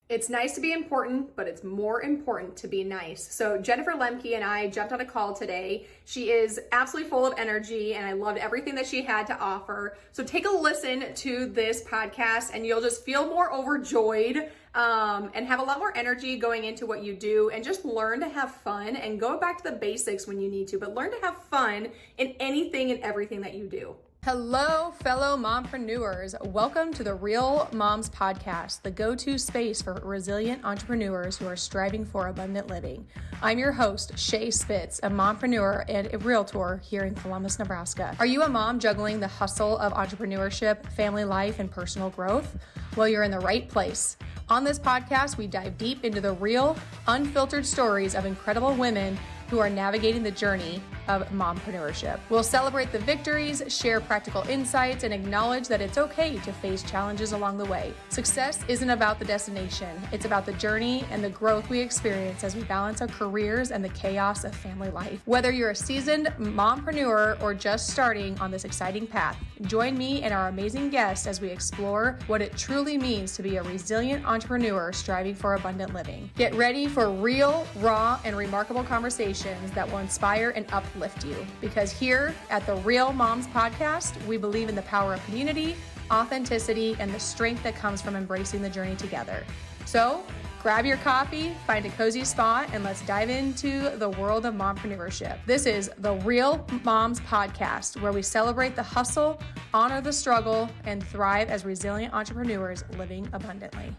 It's nice to be important, but it's more important to be nice. So Jennifer Lemke and I jumped on a call today. She is absolutely full of energy and I loved everything that she had to offer. So take a listen to this podcast and you'll just feel more overjoyed and have a lot more energy going into what you do, and just learn to have fun and go back to the basics when you need to, but learn to have fun in anything and everything that you do. Hello, fellow mompreneurs. Welcome to the Real Moms Podcast, the go-to space for resilient entrepreneurs who are striving for abundant living. I'm your host, Shae Spitz, a mompreneur and a realtor here in Columbus, Nebraska. Are you a mom juggling the hustle of entrepreneurship, family life, and personal growth? Well, you're in the right place. On this podcast, we dive deep into the real, unfiltered stories of incredible women who are navigating the journey of mompreneurship. We'll celebrate the victories, share practical insights, and acknowledge that it's okay to face challenges along the way. Success isn't about the destination. It's about the journey and the growth we experience as we balance our careers and the chaos of family life. Whether you're a seasoned mompreneur or just starting on this exciting path, join me and our amazing guests as we explore what it truly means to be a resilient entrepreneur striving for abundant living. Get ready for real, raw, and remarkable conversations that will inspire and uplift you. Because here at the Real Moms Podcast, we believe in the power of community, authenticity, and the strength that comes from embracing the journey together. So grab your coffee, find a cozy spot, and let's dive into the world of mompreneurship. This is the Real Moms Podcast, where we celebrate the hustle, honor the struggle, and thrive as resilient entrepreneurs living abundantly.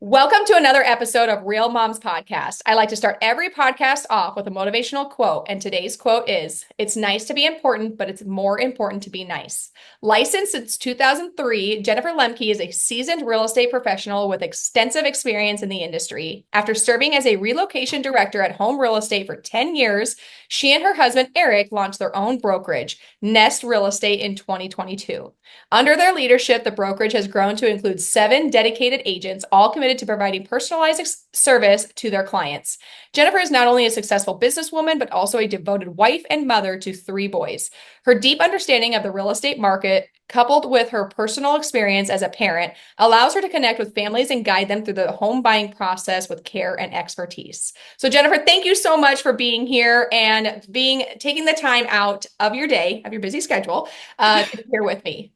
Welcome to another episode of Real Moms Podcast. I like to start every podcast off with a motivational quote, and today's quote is, "It's nice to be important, but it's more important to be nice." Licensed since 2003, Jennifer Lemke is a seasoned real estate professional with extensive experience in the industry. After serving as a relocation director at Home Real Estate for 10 years, she and her husband, Eric, launched their own brokerage, Nest Real Estate, in 2022. Under their leadership, the brokerage has grown to include 7 dedicated agents, all committed to providing personalized service to their clients. Jennifer is not only a successful businesswoman, but also a devoted wife and mother to 3 boys. Her deep understanding of the real estate market, coupled with her personal experience as a parent, allows her to connect with families and guide them through the home buying process with care and expertise. So Jennifer, thank you so much for being here and taking the time out of your day, of your busy schedule, to be here with me.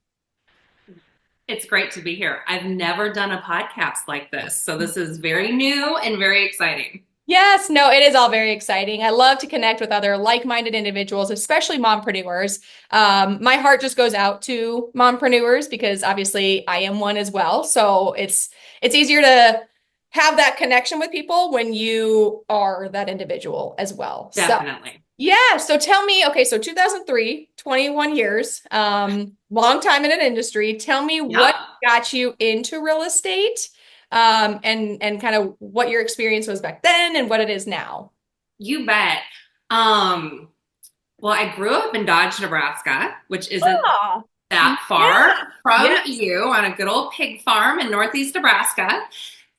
It's great to be here. I've never done a podcast like this, so this is very new and very exciting. Yes, no, it is all very exciting. I love to connect with other like-minded individuals, especially mompreneurs. My heart just goes out to mompreneurs because obviously I am one as well. So it's easier to have that connection with people when you are that individual as well. Definitely. So tell me, okay, so 2003, 21 years, long time in an industry. Tell me what got you into real estate, and kind of what your experience was back then and what it is now. You bet. Well, I grew up in Dodge, Nebraska, which isn't that far from you, on a good old pig farm in Northeast Nebraska.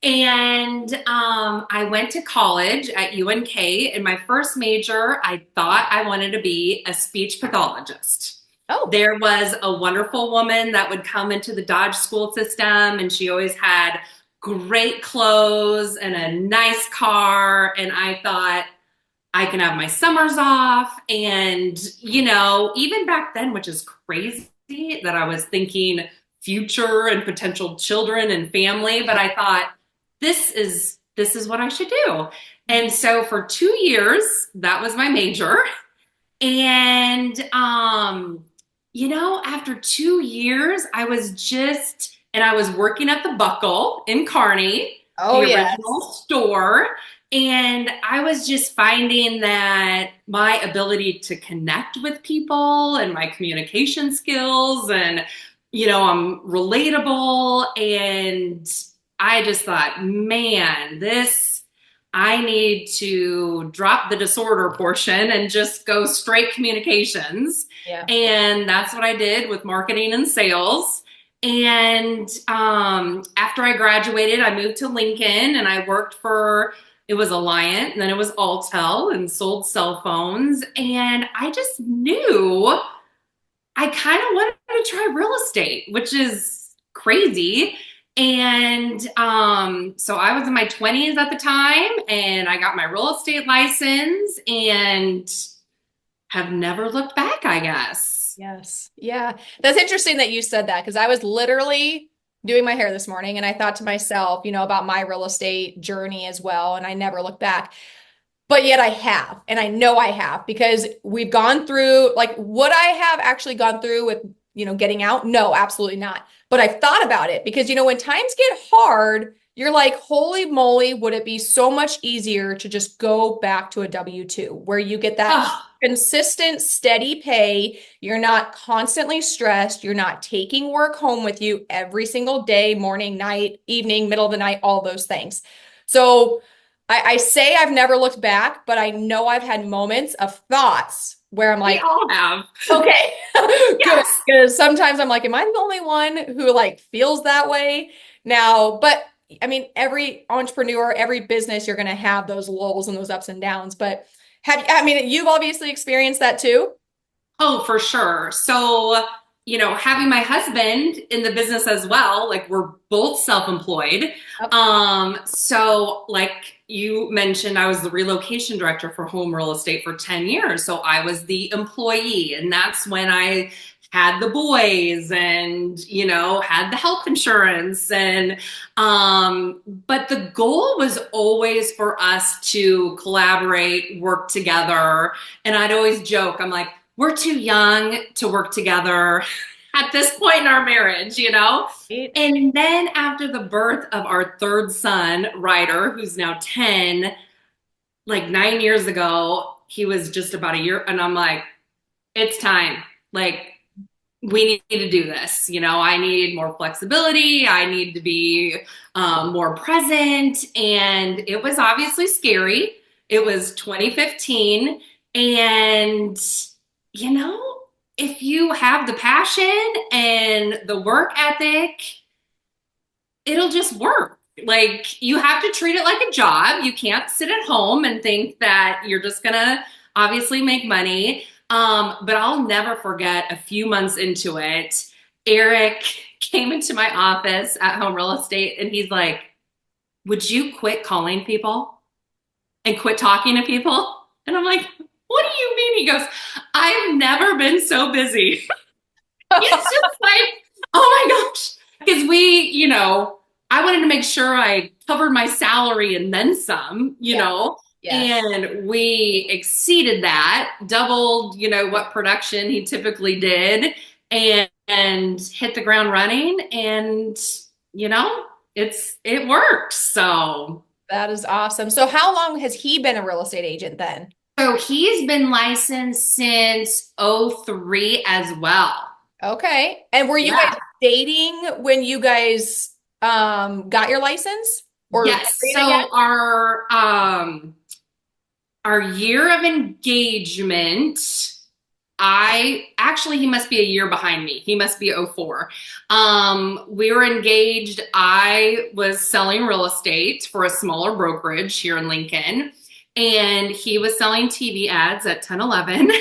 And I went to college at UNK. In my first major, I thought I wanted to be a speech pathologist. Oh. There was a wonderful woman that would come into the Dodge school system, and she always had great clothes and a nice car. And I thought, I can have my summers off. And, you know, even back then, which is crazy that I was thinking future and potential children and family, but I thought, this is what I should do. And so for 2 years, that was my major. And, you know, after 2 years, I was working at the Buckle in Kearney, the original store. And I was just finding that my ability to connect with people and my communication skills, and, you know, I'm relatable, and I just thought, man, I need to drop the disorder portion and just go straight communications. Yeah. And that's what I did with marketing and sales. And after I graduated, I moved to Lincoln and I worked for, it was Alliant, and then it was Alltel, and sold cell phones. And I just knew I kind of wanted to try real estate, which is crazy. And so I was in my 20s at the time, and I got my real estate license and have never looked back, I guess. Yes. Yeah. That's interesting that you said that because I was literally doing my hair this morning and I thought to myself, about my real estate journey as well. And I never looked back. But yet I have, and I know I have because we've gone through, like, would I have actually gone through with, getting out? No, absolutely not. But I've thought about it because, when times get hard, you're like, holy moly, would it be so much easier to just go back to a W-2 where you get that Oh, consistent, steady pay. You're not constantly stressed. You're not taking work home with you every single day, morning, night, evening, middle of the night, all those things. So I say I've never looked back, but I know I've had moments of thoughts where I'm we like, all have. okay, good. Yes. Because sometimes I'm like, am I the only one who like feels that way now? But I mean, every entrepreneur, every business, you're going to have those lulls and those ups and downs. But you've obviously experienced that too. Oh, for sure. So, having my husband in the business as well, like we're both self-employed. Yep. So like you mentioned, I was the relocation director for home real estate for 10 years. So I was the employee, and that's when I had the boys and, had the health insurance and, but the goal was always for us to collaborate, work together. And I'd always joke, I'm like, we're too young to work together at this point in our marriage, Right. And then after the birth of our third son, Ryder, who's now 10, like 9 years ago, he was just about a year. And I'm like, it's time. Like, we need to do this. I need more flexibility. I need to be more present. And it was obviously scary. It was 2015. And, if you have the passion and the work ethic, it'll just work. Like, you have to treat it like a job. You can't sit at home and think that you're just gonna obviously make money. But I'll never forget, a few months into it, Eric came into my office at Home Real Estate and he's like, would you quit calling people and quit talking to people? And I'm like, what do you mean? He goes, I've never been so busy. It's just like, oh my gosh. Because I wanted to make sure I covered my salary and then some, Yes. and we exceeded that, doubled, what production he typically did, and hit the ground running. And, it worked. So. That is awesome. So how long has he been a real estate agent then? So he's been licensed since '03 as well. Okay. And were you Yeah. guys dating when you guys got your license or Yes. married So again? our year of engagement, he must be a year behind me. He must be '04. We were engaged. I was selling real estate for a smaller brokerage here in Lincoln, and he was selling TV ads at 1011.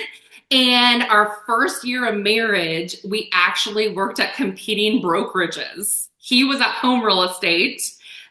And our first year of marriage, we actually worked at competing brokerages. He was at Home Real Estate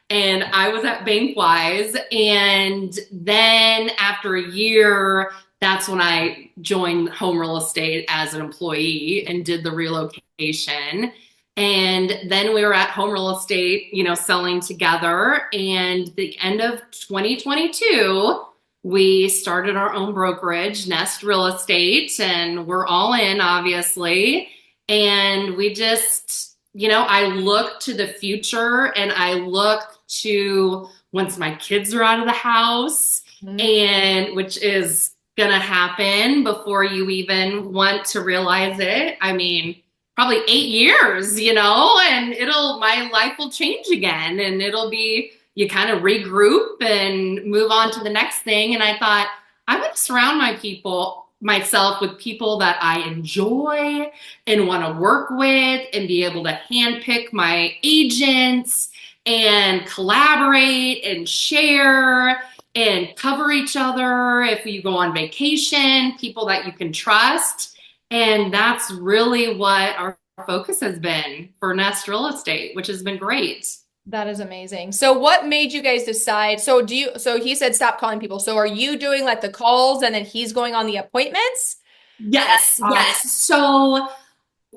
and I was at Bankwise. And then after a year, that's when I joined Home Real Estate as an employee and did the relocation. And then we were at Home Real Estate, selling together. And the end of 2022, we started our own brokerage, Nest Real Estate, and we're all in, obviously. And we just, I look to the future, and I look to once my kids are out of the house, and which is gonna happen before you even want to realize it. I mean, probably 8 years, and my life will change again, and it'll be, you kind of regroup and move on to the next thing. And I thought, I'm going to surround myself with people that I enjoy and want to work with, and be able to handpick my agents and collaborate and share and cover each other. If you go on vacation, people that you can trust. And that's really what our focus has been for Nest Real Estate, which has been great. That is amazing. So what made you guys decide? So he said stop calling people. So are you doing like the calls and then he's going on the appointments? Yes, yes. So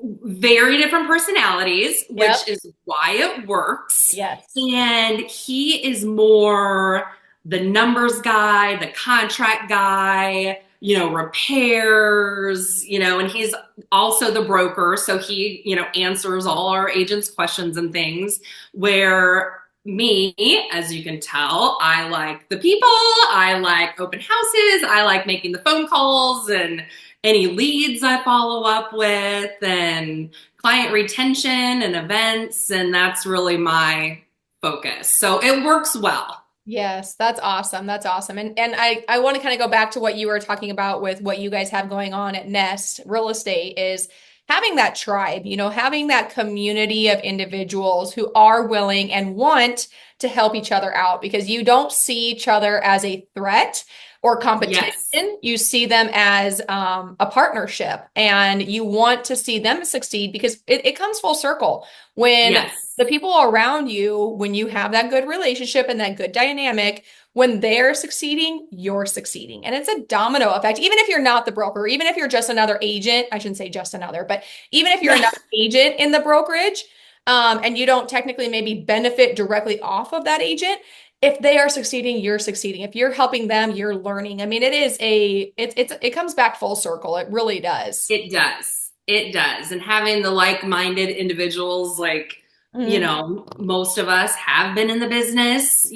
very different personalities, which Yep. is why it works. Yes. And he is more the numbers guy, the contract guy, repairs, and he's also the broker. So he, answers all our agents' questions and things. Where me, as you can tell, I like the people, I like open houses, I like making the phone calls and any leads I follow up with and client retention and events. And that's really my focus. So it works well. Yes, that's awesome. That's awesome. And I want to kind of go back to what you were talking about with what you guys have going on at Nest Real Estate is having that tribe, having that community of individuals who are willing and want to help each other out because you don't see each other as a threat or competition. Yes. You see them as a partnership and you want to see them succeed because it comes full circle. When Yes. the people around you, when you have that good relationship and that good dynamic, when they're succeeding, you're succeeding. And it's a domino effect. Even if you're not the broker, even if you're just another agent, I shouldn't say just another, but even if you're another agent in the brokerage, and you don't technically maybe benefit directly off of that agent, if they are succeeding, you're succeeding. If you're helping them, you're learning. I mean, it comes back full circle. It really does. It does. It does. And having the like-minded individuals, like, most of us have been in the business,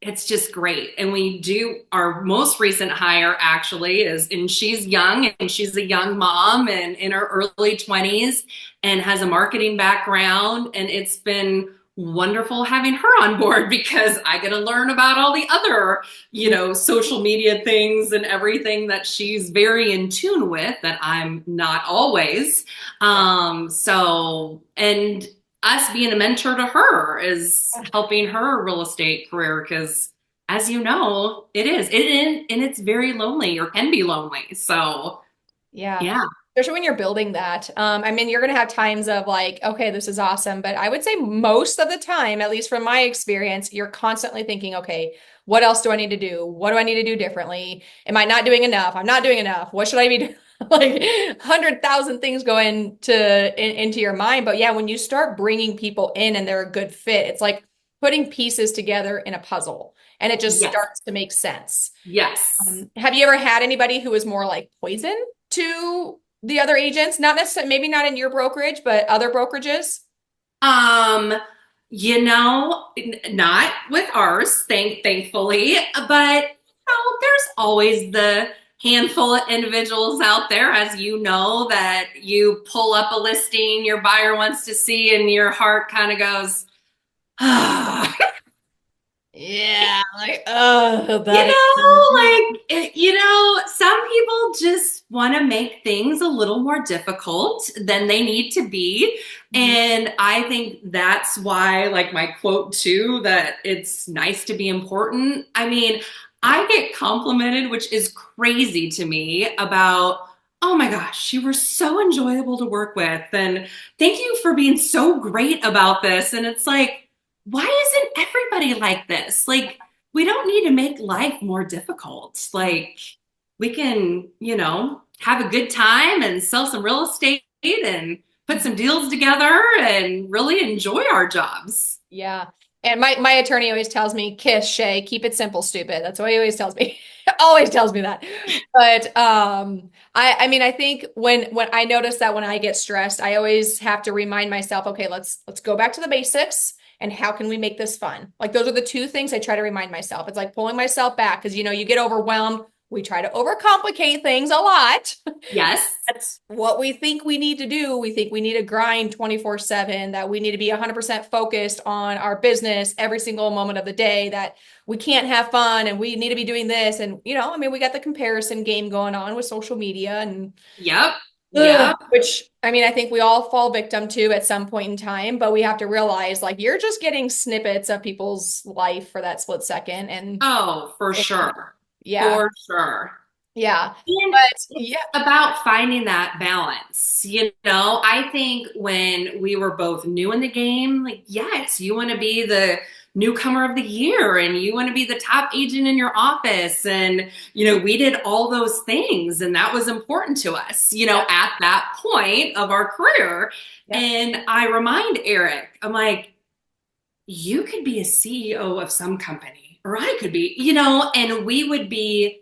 it's just great. And we do our most recent hire actually and she's young and she's a young mom and in her early 20s and has a marketing background. And it's been wonderful having her on board because I get to learn about all the other, social media things and everything that she's very in tune with that I'm not always. And us being a mentor to her is helping her real estate career because as you know, and it's very lonely or can be lonely. So yeah. Especially when you're building that. I mean, you're going to have times of like, okay, this is awesome. But I would say most of the time, at least from my experience, you're constantly thinking, okay, what else do I need to do? What do I need to do differently? Am I not doing enough? I'm not doing enough. What should I be doing? Like 100,000 things go into your mind. But yeah, when you start bringing people in and they're a good fit, it's like putting pieces together in a puzzle and it just starts to make sense. Yes. Have you ever had anybody who was more like poison to the other agents? Not necessarily, maybe not in your brokerage, but other brokerages? Not with ours, thankfully, but there's always the handful of individuals out there, as you know, that you pull up a listing your buyer wants to see and your heart kind of goes, ah. Yeah, like, some people just want to make things a little more difficult than they need to be. And I think that's why, like my quote too, that it's nice to be important. I mean, I get complimented, which is crazy to me, about, oh my gosh, you were so enjoyable to work with. And thank you for being so great about this. And it's like, why isn't everybody like this? Like, we don't need to make life more difficult. Like, we can, have a good time and sell some real estate and put some deals together and really enjoy our jobs. Yeah. And my attorney always tells me, kiss, Shae, keep it simple, stupid. That's what he always tells me. Always tells me that. But I mean, I think when I notice that when I get stressed, I always have to remind myself, okay, let's go back to the basics. And how can we make this fun? Like those are the two things I try to remind myself. It's like pulling myself back because, you get overwhelmed. We try to overcomplicate things a lot. Yes. That's what we think we need to do. We think we need to grind 24/7, that we need to be 100% focused on our business every single moment of the day, that we can't have fun and we need to be doing this. And, I mean, we got the comparison game going on with social media and Yep. Yeah. Which, I mean, I think we all fall victim to at some point in time, but we have to realize like you're just getting snippets of people's life for that split second. And for sure. Yeah. For sure. Yeah. And But it's yeah. about finding that balance. I think when we were both new in the game, like, yes, you want to be the newcomer of the year and you want to be the top agent in your office. And, we did all those things and that was important to us, Yeah. at that point of our career. Yeah. And I remind Eric, I'm like, you could be a CEO of some company, or I could be, and we would be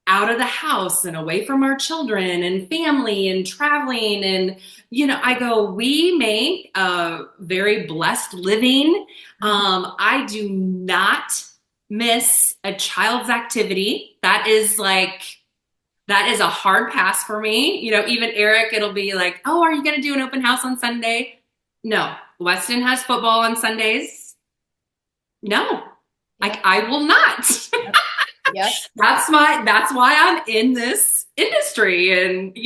out of the house and away from our children and family and traveling. And, I go, we make a very blessed living. I do not miss a child's activity. That is a hard pass for me. Even Eric, it'll be like, oh, are you going to do an open house on Sunday? No. Weston has football on Sundays. No, I will not. Yes. That's why I'm in this industry. And,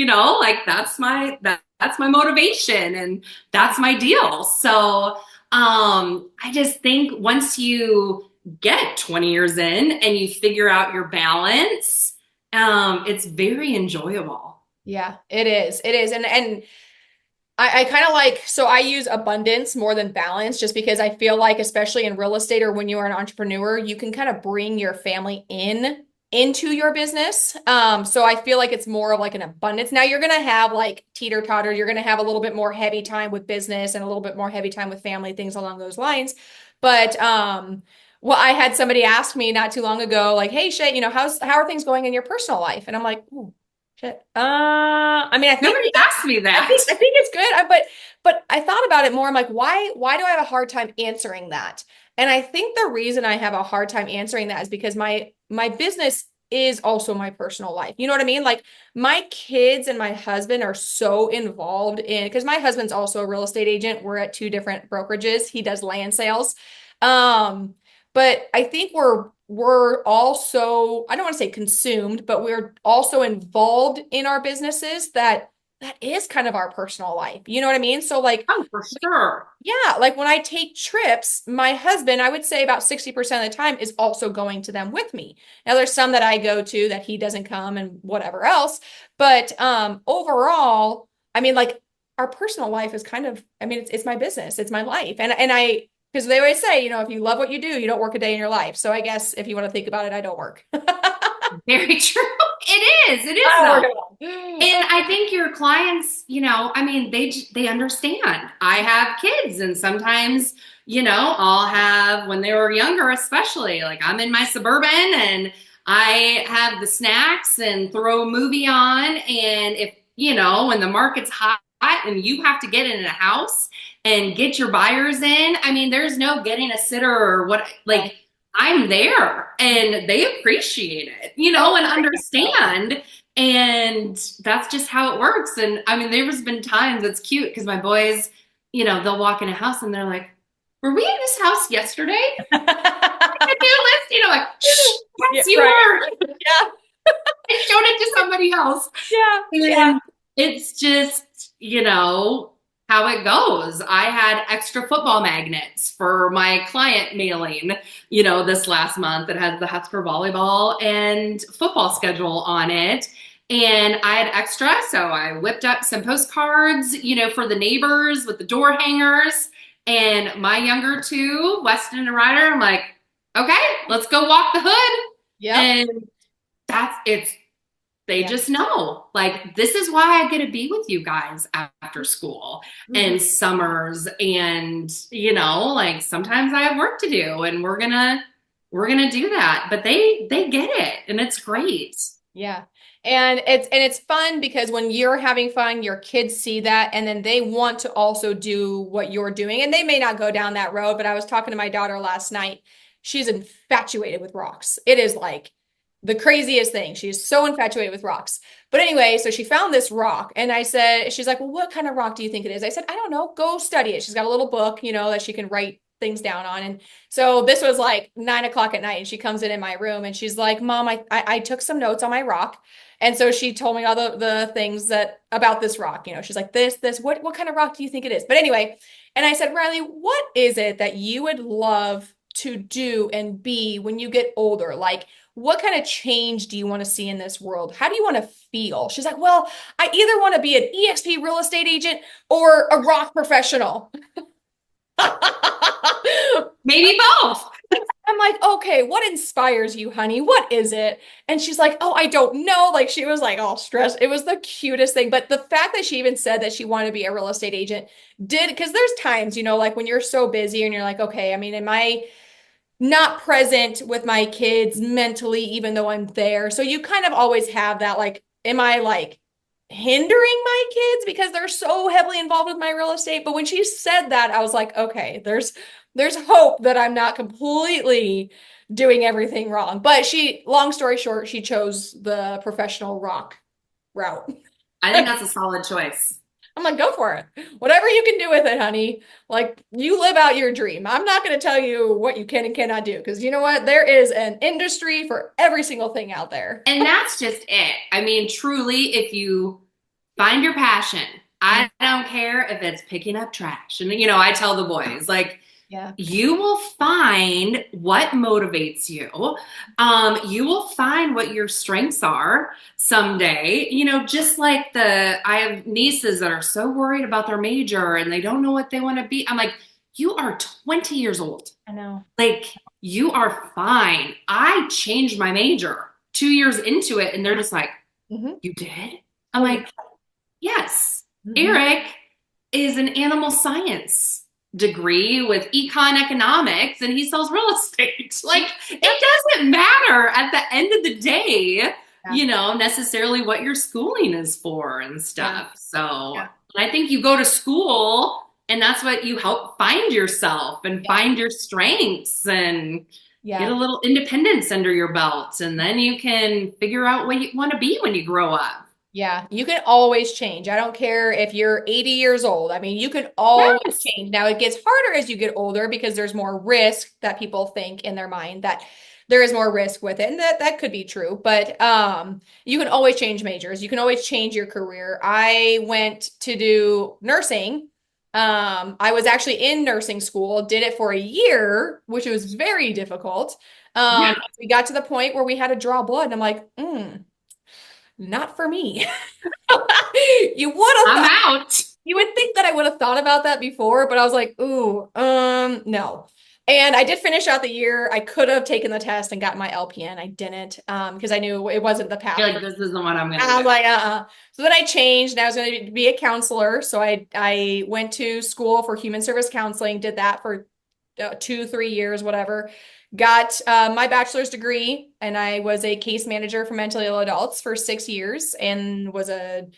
that's my motivation and that's my deal. So, I just think once you get 20 years in and you figure out your balance, it's very enjoyable. Yeah, it is. It is. And I kind of like, so I use abundance more than balance just because I feel like, especially in real estate or when you are an entrepreneur, you can kind of bring your family into your business. So I feel like it's more of like an abundance. Now you're going to have like teeter totter, you're going to have a little bit more heavy time with business and a little bit more heavy time with family, things along those lines. But, well, I had somebody ask me not too long ago, like, hey, Shae, how are things going in your personal life? And I'm like, ooh, shit. I mean, Nobody asked me that. I think it's good. But I thought about it more. I'm like, why do I have a hard time answering that? And I think the reason I have a hard time answering that is because my business is also my personal life. You know what I mean? Like my kids and my husband are so involved in, because my husband's also a real estate agent. We're at two different brokerages. He does land sales. But I think we're also, I don't want to say consumed, but we're also involved in our businesses that is kind of our personal life. You know what I mean? So like, Oh, for sure. yeah, like when I take trips, my husband, I would say about 60% of the time is also going to them with me. Now there's some that I go to that he doesn't come and whatever else. But overall, I mean, like our personal life is kind of, I mean, it's my business, it's my life. And I, because they always say, if you love what you do, you don't work a day in your life. So I guess if you want to think about it, I don't work. Very true. It is. It is though. And I think your clients, I mean, they understand. I have kids and sometimes, I'll have when they were younger, especially like I'm in my Suburban and I have the snacks and throw a movie on. And if, when the market's hot and you have to get in a house and get your buyers in, I mean, there's no getting a sitter or what, like, I'm there and they appreciate it, and understand. And that's just how it works. And I mean, there's been times it's cute because my boys, they'll walk in a house and they're like, were we in this house yesterday? A new list, like, yes, you were. Yeah. I showed it to somebody else. Yeah. And it's just, how it goes. I had extra football magnets for my client mailing, this last month that has the Husker volleyball and football schedule on it. And I had extra, so I whipped up some postcards, for the neighbors with the door hangers. And my younger two, Weston and Ryder, I'm like, okay, let's go walk the hood. Yeah. And they just know, like, this is why I get to be with you guys after school and summers. And, like sometimes I have work to do and we're gonna do that. But they get it and it's great. Yeah. And it's fun because when you're having fun, your kids see that and then they want to also do what you're doing. And they may not go down that road, but I was talking to my daughter last night. She's infatuated with rocks. It is like the craziest thing. She's so infatuated with rocks. But anyway, so she found this rock and she's like, well, what kind of rock do you think it is? I said, I don't know, go study it. She's got a little book, that she can write things down on. And so this was like 9:00 at night and she comes in my room and she's like, Mom, I took some notes on my rock. And so she told me all the things about this rock, she's like, this, what kind of rock do you think it is? But anyway, and I said, Riley, what is it that you would love to do and be when you get older? Like, what kind of change do you want to see in this world? How do you want to feel? She's like, well, I either want to be an EXP real estate agent or a rock professional. Maybe both. I'm like, okay, what inspires you, honey? What is it? And she's like, oh, I don't know. Like, she was like all stressed. It was the cutest thing. But the fact that she even said that she wanted to be a real estate agent did, because there's times, you know, like when you're so busy and you're like, okay, I mean, am I not present with my kids mentally, even though I'm there? So you kind of always have that, like, am I like hindering my kids because they're so heavily involved with my real estate? But when she said that, I was like, okay, there's hope that I'm not completely doing everything wrong. But she, long story short, she chose the professional rock route. I think that's a solid choice. I'm like, go for it. Whatever you can do with it, honey. Like, you live out your dream. I'm not going to tell you what you can and cannot do, because you know what? There is an industry for every single thing out there. And that's just it. I mean, truly, if you find your passion, I don't care if it's picking up trash. And, you know, I tell the boys, like, Yeah. you will find what motivates you. You will find what your strengths are someday. You know, just like I have nieces that are so worried about their major and they don't know what they want to be. I'm like, you are 20 years old. I know. Like, you are fine. I changed my major 2 years into it, and they're just like, you did? I'm like, yes. Eric is an animal science degree with econ economics, and he sells real estate. Like, it doesn't matter at the end of the day, you know, necessarily what your schooling is for and stuff. So I think you go to school and that's what you help find yourself and find your strengths and get a little independence under your belt. And then you can figure out what you want to be when you grow up. Yeah, you can always change. I don't care if you're 80 years old. I mean, you can always change. Now, it gets harder as you get older because there's more risk that people think in their mind that there is more risk with it. And that could be true, but you can always change majors. You can always change your career. I went to do nursing. I was actually in nursing school, did it for a year, which was very difficult. We got to the point where we had to draw blood, and I'm like, not for me. You would have I'm out. You would think that I would have thought about that before, but I was like, ooh, no. And I did finish out the year. I could have taken the test and got my LPN. I didn't, because I knew it wasn't the path. You're like, this isn't what I'm going to do. I'm like, So then I changed, and I was going to be a counselor. So I went to school for human service counseling, did that for 2-3 years, whatever. Got my bachelor's degree, and I was a case manager for mentally ill adults for 6 years and was a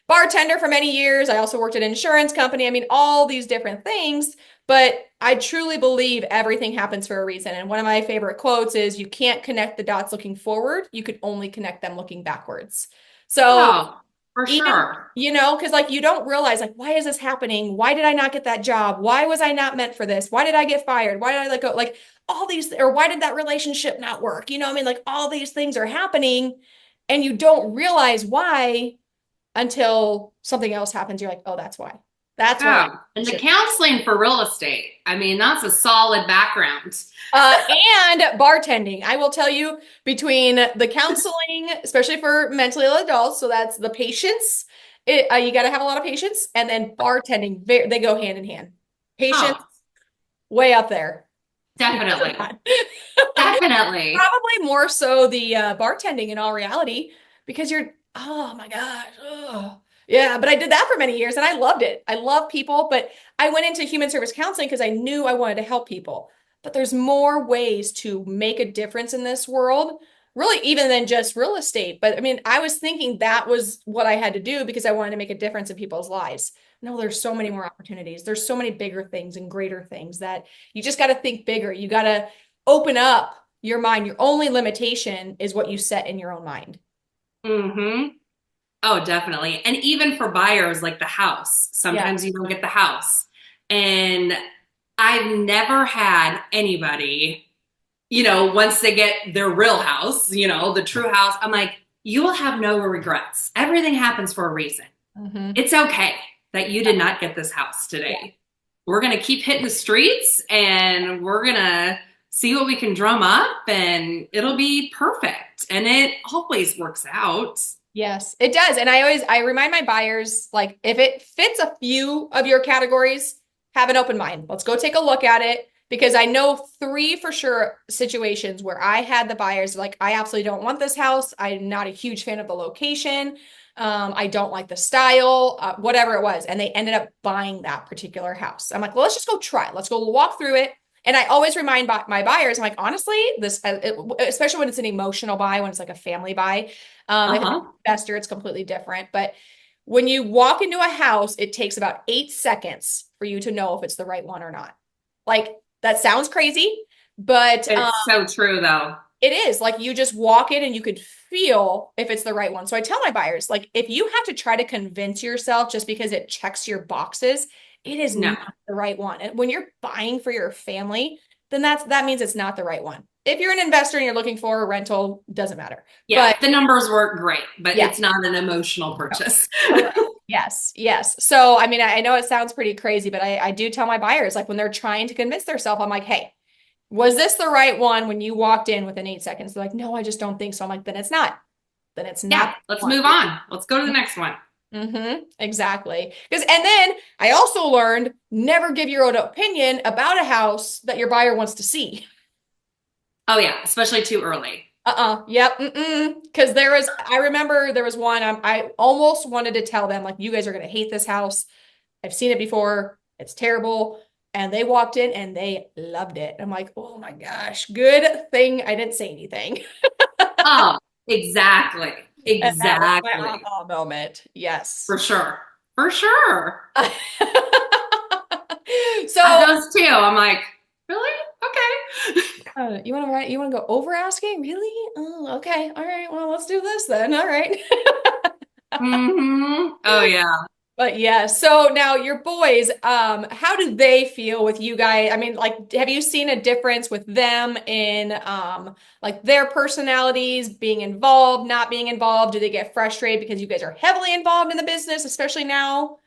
bartender for many years. I also worked at an insurance company. I mean, all these different things, but I truly believe everything happens for a reason. And one of my favorite quotes is, you can't connect the dots looking forward. You could only connect them looking backwards. So for sure, you know, because like, you don't realize, like, why is this happening? Why did I not get that job? Why was I not meant for this? Why did I get fired? Why did I let go? Like, all these, or why did that relationship not work? You know, I mean, like, all these things are happening and you don't realize why until something else happens. You're like, oh, that's why. That's why. And the counseling for real estate, I mean, that's a solid background. And bartending. I will tell you, between the counseling, especially for mentally ill adults, so that's the patience, you got to have a lot of patience, and then bartending, they go hand in hand. Patience, way up there. Definitely. Definitely. Probably more so the bartending in all reality, because you're, oh my gosh. Yeah, but I did that for many years and I loved it. I love people, but I went into human service counseling because I knew I wanted to help people. But there's more ways to make a difference in this world, really, even than just real estate. But I mean, I was thinking that was what I had to do because I wanted to make a difference in people's lives. No, there's so many more opportunities. There's so many bigger things and greater things that you just got to think bigger. You got to open up your mind. Your only limitation is what you set in your own mind. Oh, definitely. And even for buyers, like the house, sometimes you don't get the house. And I've never had anybody, you know, once they get their real house, you know, the true house, I'm like, you will have no regrets. Everything happens for a reason. It's okay that you did not get this house today. We're going to keep hitting the streets and we're going to see what we can drum up, and it'll be perfect. And it always works out. Yes, it does. And I remind my buyers, like, if it fits a few of your categories, have an open mind. Let's go take a look at it, because I know 3 for sure situations where I had the buyers like, I absolutely don't want this house. I'm not a huge fan of the location. I don't like the style, whatever it was. And they ended up buying that particular house. I'm like, well, let's just go try it. Let's go walk through it. And I always remind my buyers, I'm like, honestly, this, especially when it's an emotional buy, when it's like a family buy, if it's an investor, it's completely different. But when you walk into a house, it takes about 8 seconds for you to know if it's the right one or not. Like, that sounds crazy, but it's so true though. It is. Like, you just walk in and you could feel if it's the right one. So I tell my buyers, like, if you have to try to convince yourself just because it checks your boxes, it is not the right one. And when you're buying for your family, then that means it's not the right one. If you're an investor and you're looking for a rental, doesn't matter. Yeah, but the numbers work great, but it's not an emotional purchase. Yes, yes. So, I mean, I know it sounds pretty crazy, but I do tell my buyers, like, when they're trying to convince themselves, I'm like, hey, was this the right one when you walked in within 8 seconds? They're like, no, I just don't think so. I'm like, then it's not. Then it's not. Yeah, let's move on. Let's go to the next one. Exactly. And then I also learned, never give your own opinion about a house that your buyer wants to see. Oh yeah, especially too early. Yep. Because I remember there was one, I almost wanted to tell them, like, you guys are going to hate this house. I've seen it before. It's terrible. And they walked in and they loved it. I'm like, oh my gosh, good thing I didn't say anything. Oh, exactly. Exactly. That was my aha moment. Yes. For sure. For sure. So those two, I'm like, really? Okay. You want to go over asking? Really? Oh, okay. All right. Well, let's do this then. All right. Oh yeah. But yeah, so now your boys, how do they feel with you guys? I mean, like, have you seen a difference with them in like their personalities, being involved, not being involved? Do they get frustrated because you guys are heavily involved in the business, especially now?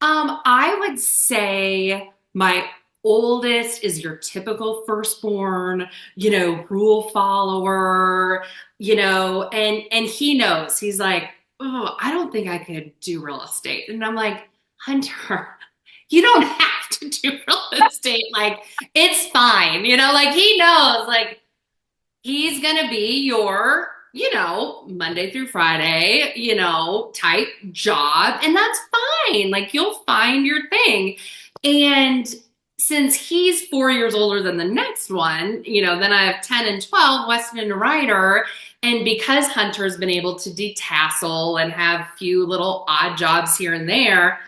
I would say my oldest is your typical firstborn, rule follower, and he knows. He's like, oh, I don't think I could do real estate. And I'm like, Hunter, you don't have to do real estate. Like, it's fine. Like, he knows, like, he's going to be your, Monday through Friday, type job. And that's fine. Like, you'll find your thing. And since he's 4 years older than the next one, then I have 10 and 12, Weston and Ryder. And because Hunter's been able to detassel and have a few little odd jobs here and there,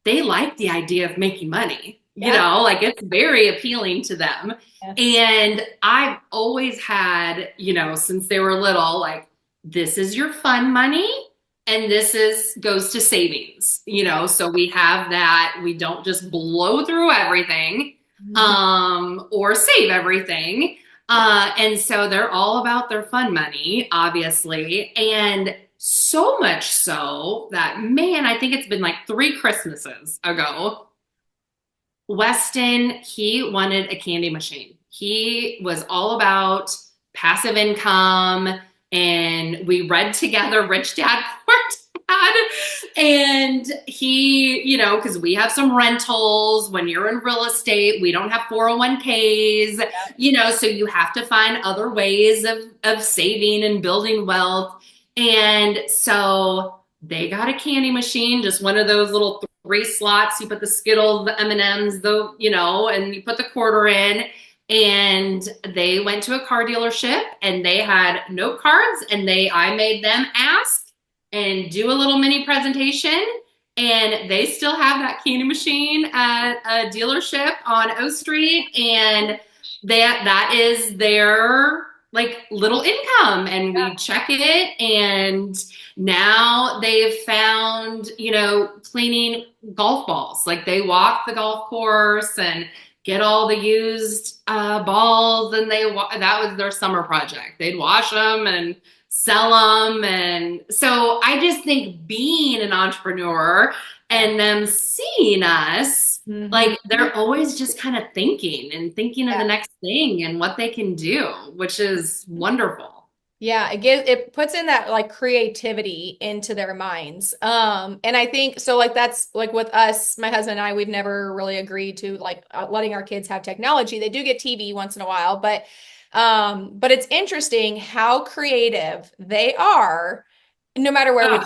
they like the idea of making money. Like, it's very appealing to them. Yeah. And I've always had, since they were little, like, this is your fun money and this goes to savings, so we have that. We don't just blow through everything, or save everything. And so they're all about their fun money, obviously. And so much so that, man, I think it's been like 3 Christmases ago, Weston, he wanted a candy machine. He was all about passive income, and we read together Rich Dad, Poor Dad. And he, because we have some rentals. When you're in real estate, we don't have 401ks, so you have to find other ways of saving and building wealth. And so they got a candy machine, just one of those little 3 slots. You put the Skittles, the M&Ms, and you put the quarter in. And they went to a car dealership and they had note cards, and I made them ask and do a little mini presentation. And they still have that candy machine at a dealership on O Street. And that is their, like, little income. And we check it. And now they've found, cleaning golf balls. Like, they walk the golf course and get all the used balls, and that was their summer project. They'd wash them and sell them. And so I just think being an entrepreneur and them seeing us, like they're always just kind of thinking of the next thing and what they can do, which is wonderful. Yeah, it puts in that like creativity into their minds. And I think so like that's like with us, my husband and I, we've never really agreed to like letting our kids have technology. They do get TV once in a while, but it's interesting how creative they are no matter where we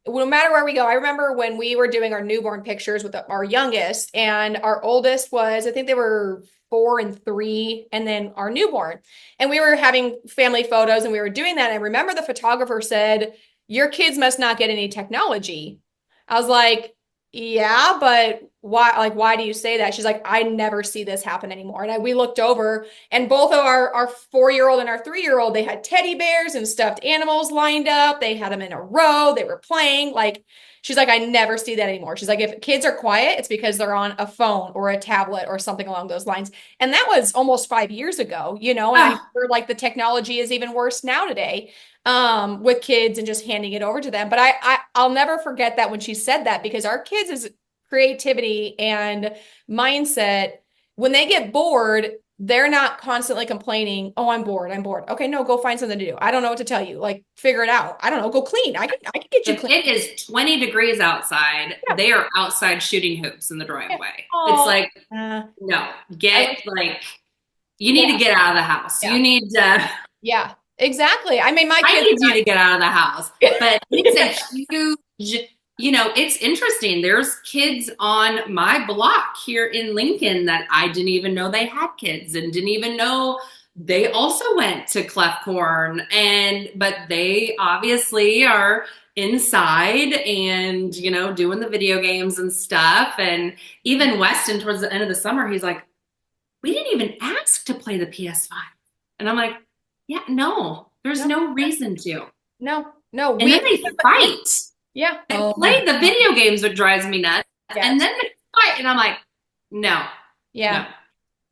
no matter where we go. I remember when we were doing our newborn pictures with our youngest, and our oldest was, I think they were 4 and 3, and then our newborn. And we were having family photos and we were doing that. I remember the photographer said, "Your kids must not get any technology." I was like, "Yeah, but why, like, why do you say that?" She's like, "I never see this happen anymore." And we looked over, and both of our 4-year-old and our 3-year-old, they had teddy bears and stuffed animals lined up. They had them in a row. They were playing. Like, she's like, "I never see that anymore." She's like, "If kids are quiet, it's because they're on a phone or a tablet or something along those lines." And that was almost 5 years ago, and I'm sure like the technology is even worse now today, with kids and just handing it over to them. But I'll never forget that when she said that, because our kids is creativity and mindset, when they get bored, they're not constantly complaining, "Oh, I'm bored. I'm bored." Okay, no, go find something to do. I don't know what to tell you. Like, figure it out. I don't know. Go clean. I can get you If clean. it is 20 degrees outside, Yeah. they are outside shooting hoops in the driveway. Oh, It's like, uh, no, you need to yeah, get out of the house. yeah, You need to, yeah, exactly. I mean, my I kids need you to get out of the house. But it's a huge, it's interesting. There's kids on my block here in Lincoln that I didn't even know they had kids and didn't even know they also went to Clef Corn. But they obviously are inside and, doing the video games and stuff. And even Weston, towards the end of the summer, he's like, "We didn't even ask to play the PS5." And I'm like, "Yeah, no, there's no reason to." no, And then they fight. yeah. They play the video games, which drives me nuts. Yes. And then they fight. And I'm like, no. Yeah. No.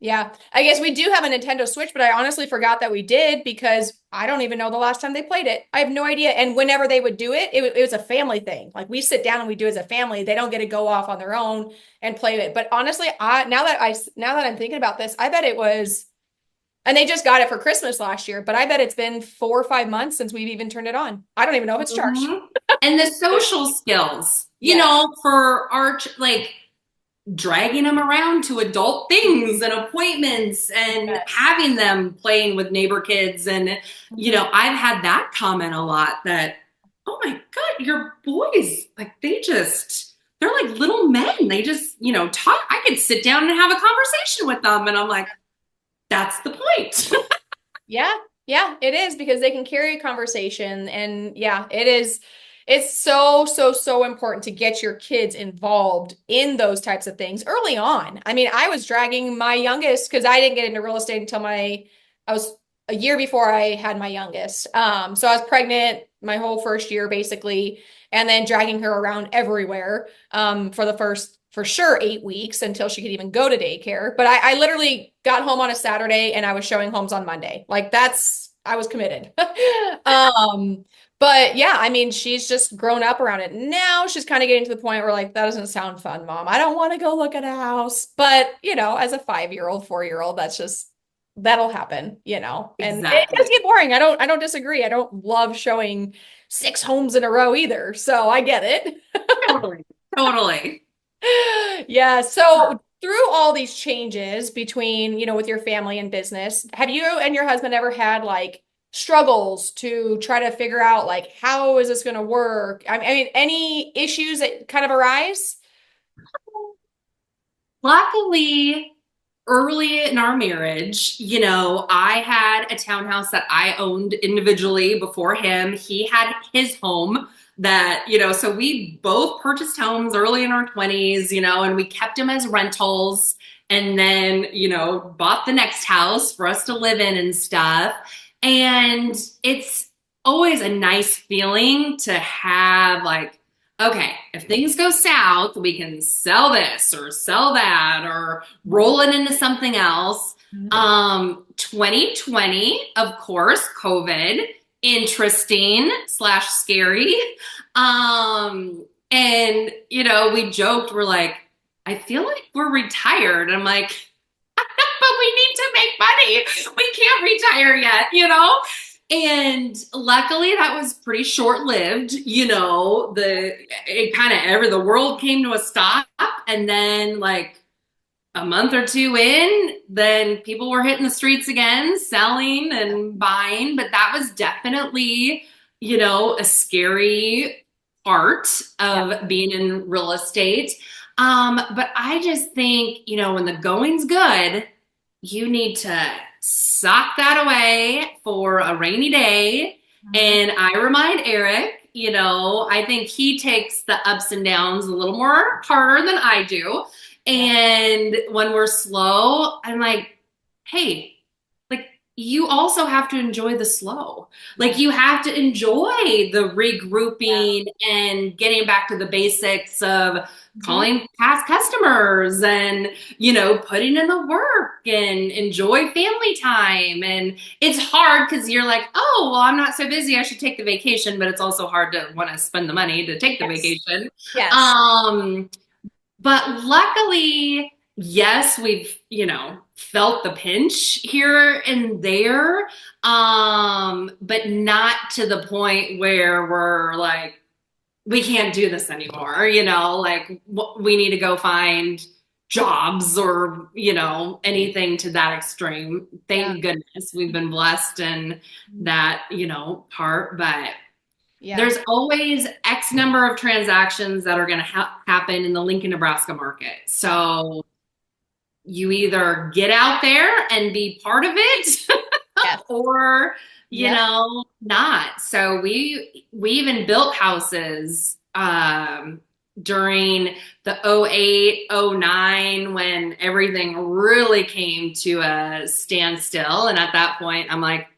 Yeah. I guess we do have a Nintendo Switch, but I honestly forgot that we did, because I don't even know the last time they played it. I have no idea. And whenever they would do it, it was a family thing. Like, we sit down and we do it as a family. They don't get to go off on their own and play it. But honestly, now that I'm thinking about this, I bet it was, and they just got it for Christmas last year, but I bet it's been 4 or 5 months since we've even turned it on. I don't even know if it's charged. And the social skills, for our, dragging them around to adult things and appointments and having them playing with neighbor kids. And, I've had that comment a lot that, "Oh my God, your boys, like, they're like little men. They just, talk. I could sit down and have a conversation with them." And I'm like, that's the point. Yeah. Yeah, it is, because they can carry a conversation. And yeah, it is. It's so, so, so important to get your kids involved in those types of things early on. I mean, I was dragging my youngest, because I didn't get into real estate until I was a year before I had my youngest. So I was pregnant my whole first year basically, and then dragging her around everywhere for the first, for sure, 8 weeks until she could even go to daycare. But I literally got home on a Saturday and I was showing homes on Monday. Like, I was committed. But yeah, I mean, she's just grown up around it. Now she's kind of getting to the point where, like, "That doesn't sound fun, Mom. I don't want to go look at a house." But, as a 5-year-old, 4-year-old, that'll happen, and it does get boring. I don't disagree. I don't love showing 6 homes in a row either. So I get it. Totally. Yeah. So through all these changes between, with your family and business, have you and your husband ever had like struggles to try to figure out, like, how is this going to work? I mean, any issues that kind of arise? Luckily, early in our marriage, I had a townhouse that I owned individually before him. He had his home that, so we both purchased homes early in our 20s, and we kept them as rentals, and then, bought the next house for us to live in and stuff. And it's always a nice feeling to have, like, okay, if things go south, we can sell this or sell that or roll it into something else. 2020, of course, COVID, interesting / scary. And, we joked, we're like, I feel like we're retired. I'm like, but we need to make money. We can't retire yet, you know? And luckily that was pretty short lived, you know, the world came to a stop. And then like a month or two in, then people were hitting the streets again, selling and buying. But that was definitely, you know, a scary part of being in real estate. But I just think, you know, when the going's good, you need to sock that away for a rainy day. And I remind Eric, you know, I think he takes the ups and downs a little more harder than I do. And when we're slow, I'm like, hey, like you also have to enjoy the slow. Like you have to enjoy the regrouping and getting back to the basics of calling past customers and, you know, putting in the work and enjoy family time. And it's hard because you're like, oh, well, I'm not so busy. I should take the vacation. But it's also hard to want to spend the money to take the vacation. Yes. But luckily, yes, we've, you know, felt the pinch here and there, but not to the point where we're like, we can't do this anymore, you know, like we need to go find jobs or, you know, anything to that extreme. Thank goodness we've been blessed in that, you know, part, but there's always X number of transactions that are going to happen in the Lincoln, Nebraska market. So you either get out there and be part of it or, you know, not. So we even built houses during the 08, 09 when everything really came to a standstill. And at that point, I'm like,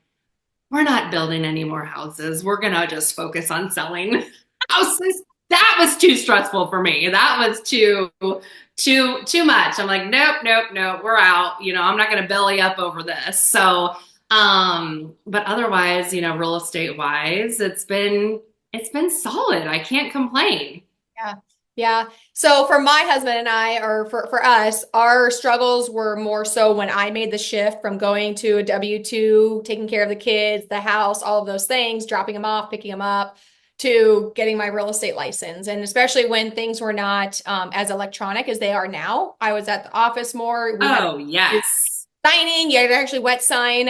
we're not building any more houses. We're going to just focus on selling houses. That was too stressful for me. That was too much. I'm like, nope, we're out. You know, I'm not going to belly up over this. So, but otherwise, you know, real estate wise, it's been solid. I can't complain. Yeah. Yeah. So for my husband and I, or for us, our struggles were more so when I made the shift from going to a W-2, taking care of the kids, the house, all of those things, dropping them off, picking them up, to getting my real estate license. And especially when things were not as electronic as they are now. I was at the office more. Yes. Signing, you had to actually wet sign,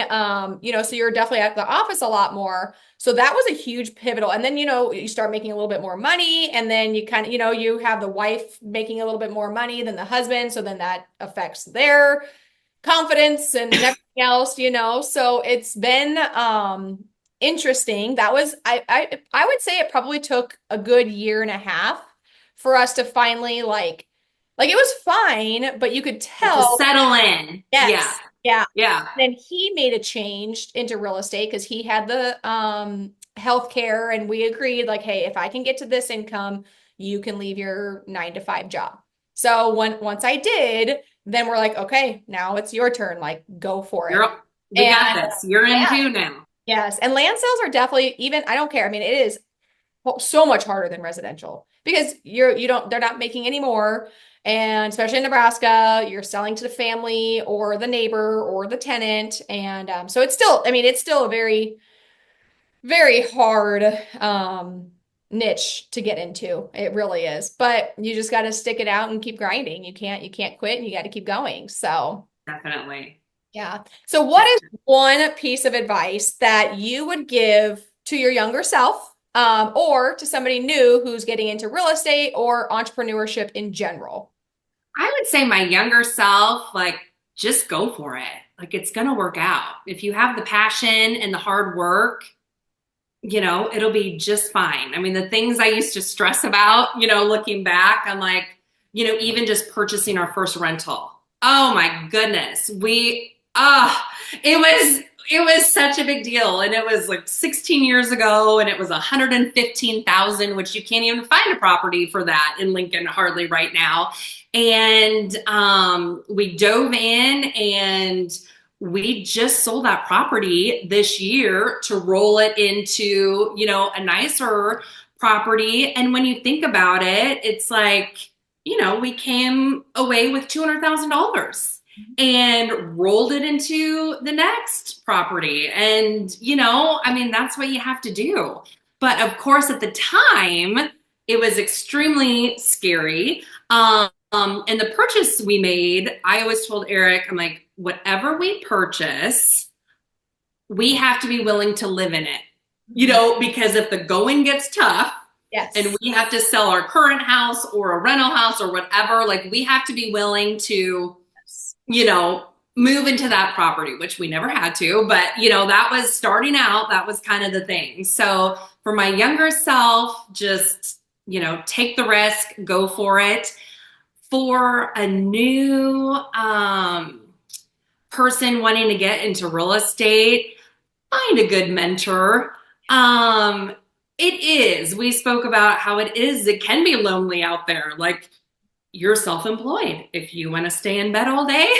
you know, so you're definitely at the office a lot more. So that was a huge pivotal. And then, you know, you start making a little bit more money, and then you kind of, you know, you have the wife making a little bit more money than the husband. So then that affects their confidence and everything else, you know. So it's been interesting. That was, I would say it probably took a good year and a half for us to finally like it was fine, but you could tell to settle in. Yes. Yeah. Yeah. Then he made a change into real estate because he had the healthcare, and we agreed like, hey, if I can get to this income, you can leave your 9-to-5 job. So once I did, then we're like, okay, now it's your turn. Like, go for it. We got this. You're in too now. Yes. And land sales are definitely, even, I don't care. I mean, it is so much harder than residential because they're not making any more. And especially in Nebraska, you're selling to the family or the neighbor or the tenant. And so it's still a very, very hard niche to get into. It really is. But you just got to stick it out and keep grinding. You can't quit, and you got to keep going. So definitely. Yeah. So what is one piece of advice that you would give to your younger self, or to somebody new who's getting into real estate or entrepreneurship in general? I would say my younger self, like, just go for it. Like, it's going to work out. If you have the passion and the hard work, you know, it'll be just fine. I mean, the things I used to stress about, you know, looking back, I'm like, you know, even just purchasing our first rental. Oh my goodness. It was such a big deal. And it was like 16 years ago, and it was $115,000, which you can't even find a property for that in Lincoln hardly right now. And we dove in, and we just sold that property this year to roll it into, you know, a nicer property. And when you think about it, it's like, we came away with $200,000 and rolled it into the next property. And, I mean, that's what you have to do. But of course, at the time, it was extremely scary. And the purchase we made, I always told Eric, I'm like, whatever we purchase, we have to be willing to live in it, because if the going gets tough, yes, and we have to sell our current house or a rental house or whatever, like we have to be willing to, move into that property, which we never had to, but that was starting out, that was kind of the thing. So for my younger self, just, take the risk, go for it. For a new person wanting to get into real estate, find a good mentor. It is. We spoke about how it can be lonely out there. Like, you're self-employed. If you want to stay in bed all day,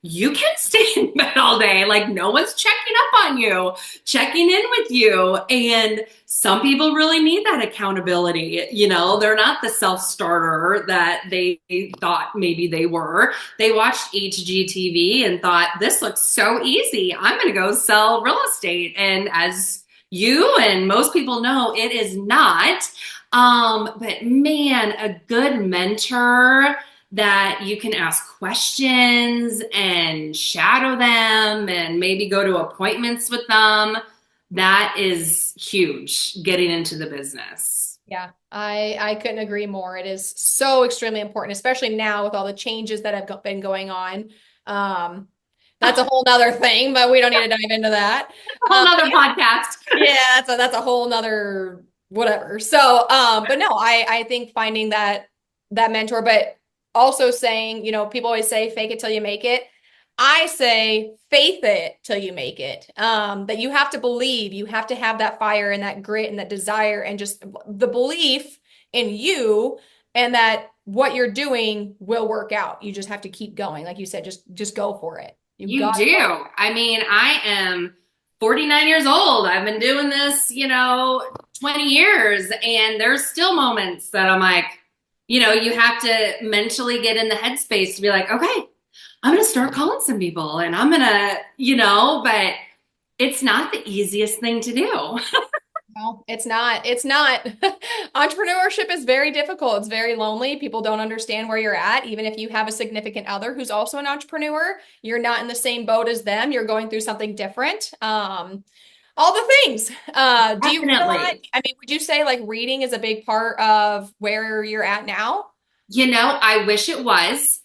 you can stay in bed all day. Like, no one's checking up on you, checking in with you. And some people really need that accountability. They're not the self-starter that they thought maybe they were. They watched HGTV and thought, this looks so easy. I'm going to go sell real estate. And as you and most people know, it is not. But man, a good mentor that you can ask questions and shadow them and maybe go to appointments with them, that is huge getting into the business. Yeah, I couldn't agree more. It is so extremely important, especially now with all the changes that have been going on. That's a whole nother thing, but we don't need to dive into that. A whole nother podcast. Yeah, that's a whole nother whatever. So, but no, I think finding that mentor, but also saying, people always say fake it till you make it. I say faith it till you make it. That you have to believe, you have to have that fire and that grit and that desire and just the belief in you and that what you're doing will work out. You just have to keep going. Like you said, just go for it. You do. I mean, I am 49 years old. I've been doing this, 20 years, and there's still moments that I'm like, you have to mentally get in the headspace to be like, okay, I'm going to start calling some people and I'm going to, but it's not the easiest thing to do. No, it's not. It's not. Entrepreneurship is very difficult. It's very lonely. People don't understand where you're at. Even if you have a significant other who's also an entrepreneur, you're not in the same boat as them. You're going through something different. All the things. Do you feel like, would you say like reading is a big part of where you're at now? I wish it was.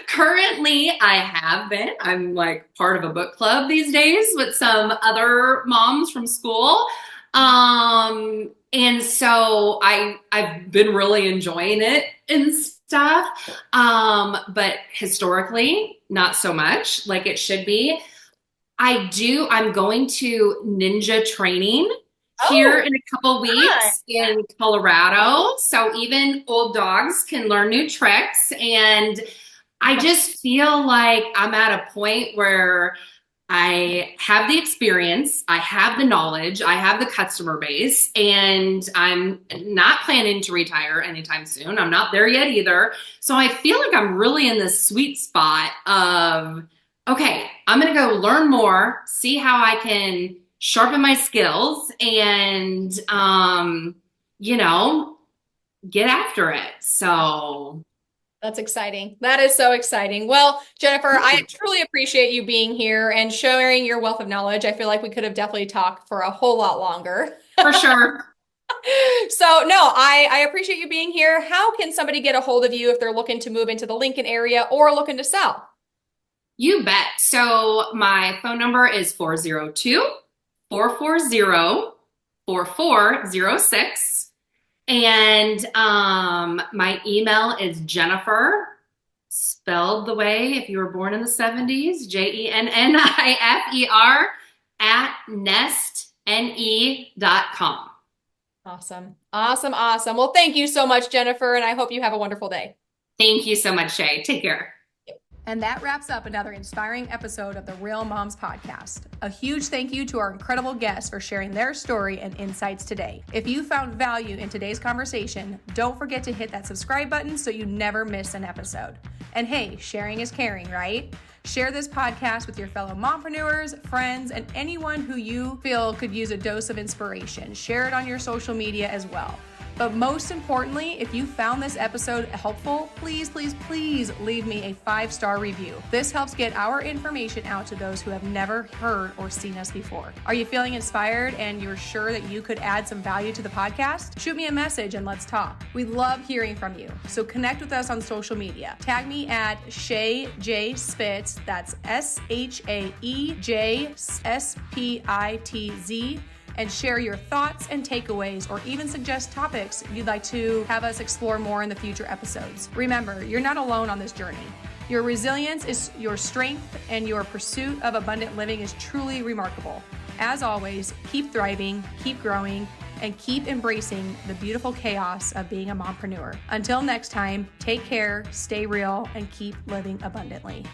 Currently, I have been. I'm like part of a book club these days with some other moms from school. And so I've been really enjoying it and stuff. But historically, not so much like it should be. I'm going to ninja training here in a couple weeks in Colorado. So even old dogs can learn new tricks. And I just feel like I'm at a point where I have the experience, I have the knowledge, I have the customer base, and I'm not planning to retire anytime soon. I'm not there yet either. So I feel like I'm really in this sweet spot of, okay, I'm going to go learn more, see how I can sharpen my skills and, get after it. So that's exciting. That is so exciting. Well, Jennifer, I truly appreciate you being here and sharing your wealth of knowledge. I feel like we could have definitely talked for a whole lot longer. For sure. So no, I appreciate you being here. How can somebody get a hold of you if they're looking to move into the Lincoln area or looking to sell? You bet. So my phone number is 402-440-4406. And my email is Jennifer, spelled the way if you were born in the 70s, JENNIFER @nestne.com. Awesome. Awesome. Awesome. Well, thank you so much, Jennifer. And I hope you have a wonderful day. Thank you so much, Shae. Take care. Yep. And that wraps up another inspiring episode of the Real Moms Podcast. A huge thank you to our incredible guests for sharing their story and insights today. If you found value in today's conversation, don't forget to hit that subscribe button so you never miss an episode. And hey, sharing is caring, right? Share this podcast with your fellow mompreneurs, friends, and anyone who you feel could use a dose of inspiration. Share it on your social media as well. But most importantly, if you found this episode helpful, please leave me a 5-star review. This helps get our information out to those who have never heard or seen us before. Are you feeling inspired and you're sure that you could add some value to the podcast? Shoot me a message and let's talk. We love hearing from you. So connect with us on social media. Tag me at Shae J Spitz. That's ShaeJSpitz. And share your thoughts and takeaways, or even suggest topics you'd like to have us explore more in the future episodes. Remember, you're not alone on this journey. Your resilience is your strength, and your pursuit of abundant living is truly remarkable. As always, keep thriving, keep growing, and keep embracing the beautiful chaos of being a mompreneur. Until next time, take care, stay real, and keep living abundantly.